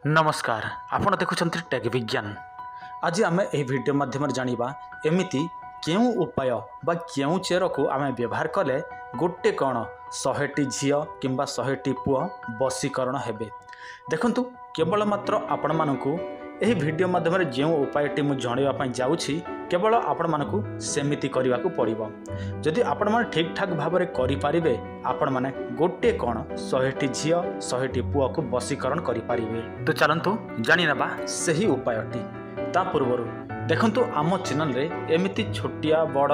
नमस्कार आपण देखुछंती टेक विज्ञान। आज आम यह वीडियो माध्यम जानिबा एमिति केउ उपाय बा केउ चेर को आम व्यवहार कले गोटे कौन 100टी झियो किंबा 100टी पुओ वशीकरण हेबे। देखंतु केवल मात्र आपण मानकु यही वीडियो माध्यम जो उपायटी मुझे जनवाई जाऊँगी केवल आपण मानकु सेमिति करने को पड़ो। जदि आपण माने ठीक ठाक भाव में करें आपण माने गोटे कौन 100टी झियो 100टी पुओ को वशीकरण करें। तो चलतु जानी नबा सही उपायटी। ता पूर्व देखंतु आम चैनल रे एमिति छोटिया बड़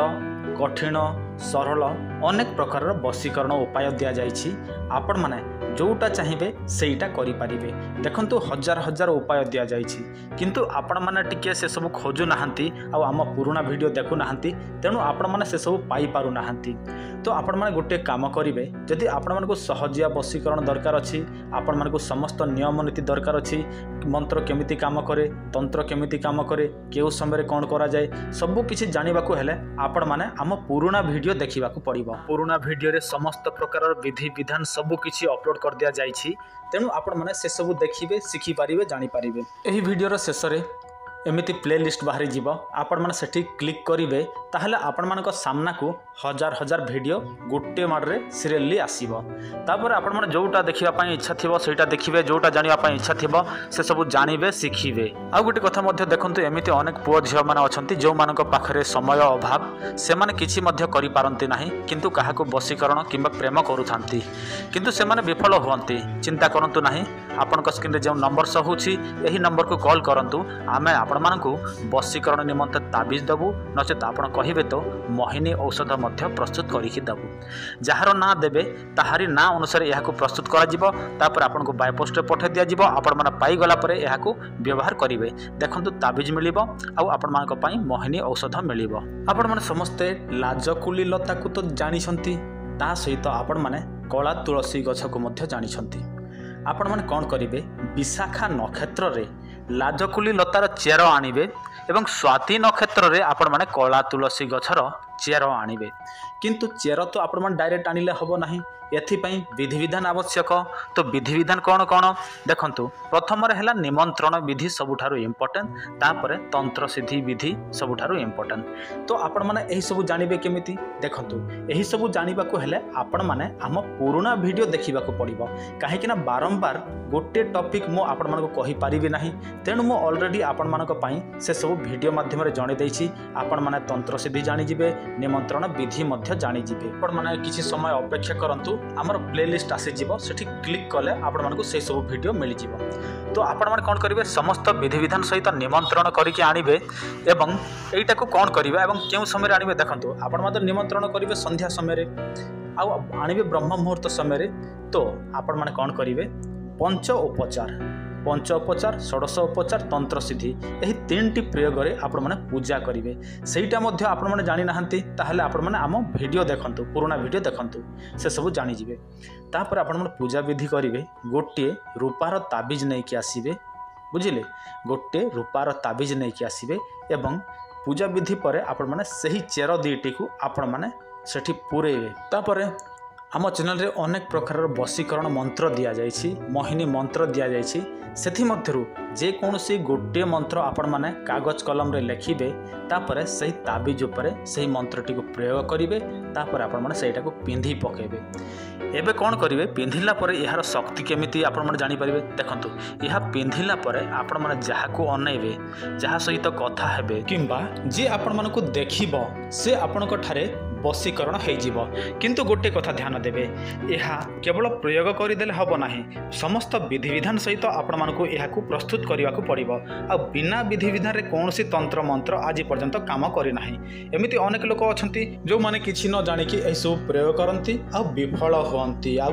कठिन सरल अनेक प्रकार वशीकरण उपाय दि जाइछि। आपण माने जोटा चाहिए सेटा करें। देखंतु हजार हजार उपाय दि जाइछि किंतु आपण माने टिके से सब खोजु नाहंती आ आम पुराना वीडियो देखु नाहंती तेणु आपण माने से सब पाई पारु नाहंती। तो आपण माने गोटे काम करिवे जदि आपण मानकु सहजिया वशीकरण दरकार अछि आपण मानकु समस्त नियम नीति दरकार अछि मंत्र केमिति काम करे तंत्र केमिति काम करे केउ समय कौन करा जाए सब किछि जानिबा को हेले आपण माने आम पुराना वीडियो देखिबा को पड़िबो। पुराना वीडियो रे समस्त प्रकार विधि विधान सब किछि अपलोड कर दिया जाइछि तेणु आपण माने से सब देखिबे शिखि पारिबे जानि पारिबे। एही वीडियो रो शेष रे एमिति प्लेलिस्ट बाहरी जीव आपण माने सेठी क्लिक करिवे ताहले आपण मानक सामना को हजार हजार वीडियो गोटे माडरे सीरियली आसीबो। तापर आपण माने जोटा देखिबा पई इच्छा थिबो सेटा देखिबे जोटा जानिबा पई इच्छा थिबो से सब जानिबे शिखिबे। आ गोटे कथा मध्ये देखंतु एमिति अनेक पुओ झियो माने अछंती जो मानक पाखरे समय अभाव से माने किछि मध्ये करि पारंती नाही किंतु काहाको वशीकरण किंबा प्रेम करूथांती किंतु से माने विफल होवंती। चिंता करंतु नाही आपनक स्क्रीन रे जो नंबर सब होछि एही नंबर को कॉल करंतु आमे आपण मानकु वशीकरण निमंते ताबीज दबु नचेत आपण कहिबे तो मोहिनी औषध मध्य प्रस्तुत करिकि दबु। जहार ना देबे ताहारी ना अनुसार एहाकु प्रस्तुत करा जिवो तापर आपण को बाय पोस्ट पठे दिया जिवो आपण माने पाई गला परे एहाकु व्यवहार करिवे। देखंतु ताबीज मिलिबो आ आपण मानक पई मोहिनी औषध मिलिबो। आपण माने समस्ते लाजकुली लता को तो जानि छंती ता सहित आपण माने कला तुलसी गछ को मध्य जानि छंती। आपण माने कोन करिवे विशाखा नक्षत्र रे लाजकुली लतार चेर आनिबे एवं स्वाति नक्षत्र रे आपण माने कला तुलसी गछर चेर आनिबे किंतु चेर तो आपण माने डायरेक्ट आनिले हबो नाही एथिपाई विधि विधान आवश्यक। तो विधि विधान कौन कौन देखंतु प्रथम रे हैला निमंत्रण विधि सबुठारु इम्पोर्टेंट तापरे तंत्र सिद्धि विधि सबुठारु इम्पोर्टेंट। तो आपण माने एही सब जानिबे केमिति देखंतु एही सब जानिबा को हेले आपण माने हम पुराना वीडियो देखिबा को पड़िबो काहे कि ना बारंबार गोटे टॉपिक मो आपण मानको कहि पारिबे नाही तेणु मो ऑलरेडी आपण मानको पई से सब वीडियो माध्यम रे जणे देछि। आपण माने तंत्र सिद्धि जानि जिवे निमंत्रण विधि मध्य जानि जिवे। आपण माने किछि समय अपेक्षा करंतु आमर प्लेलिस्ट आसी जीवो सेठी क्लिक कले आपण मानकु से सब वीडियो मिल जीवो। तो आपण माने कोन करिवे समस्त विधि विधान सहित निमंत्रण करिके आनिबे एवं एटा को कोन करिवे एवं केउ समय रे आनिबे देखंतु आपण माने निमंत्रण करिवे संध्या समय रे आ आनिबे ब्रह्म मुहूर्त समय रे। तो आपण माने कोन करिवे पंच उपचार षोडश उपचार तंत्र सिद्धि यही 3टी प्रयोग रे आपण माने पूजा करिवे सेटा मध्य आपण माने जानि नाहंती ताहले आपण माने आम वीडियो देखंतु पुराना वीडियो देखंतु से सब जानि जिवे। तापर आपण माने पूजा विधि करिवे गोटे रूपार ताबीज नै कि आसीबे बुझिले गोटे रूपार ताबीज नै कि आसीबे एवं पूजा विधि परे आपण माने सही चेर दीटी को आपण माने सेठी पुरेइबे। तापर आम चैनल रे अनेक प्रकार वशीकरण मंत्र दिया जाइछि मोहिनी मंत्र दिया जाइछि सेथि मध्यरु जे कोनोसी गोटे मंत्र आपण माने कागज कलम रे लिखिबे तापर सही ताबीज उपरे सही मंत्रटी को प्रयोग करिवे तापर आपण माने सेटा को पिंधी पकेबे। एबे कोन करिवे पिंधिला परे यार शक्ति केमिति आपण माने जानि परिबे देखंतु यहा पिंधिला परे आपण माने जहा को अनैबे जहा सहित कथा हेबे किंबा जे आपण माने को देखिबो से आपण को ठारे वशीकरण हो जीवो। किंतु गोटे कथा ध्यान देबे यहा केवल प्रयोग करदेले हबो नाही समस्त विधि विधान सहित आपण मानकु यहा को प्रस्तुत करबा को पड़िबो। आ बिना विधि विधान रे कोनोसी तंत्र मंत्र आज पर्यंत काम करि नाही। एमिति अनेक लोक अछंती जो माने किछि न जानि कि एसो प्रयोग करंती आ विफल होंती आ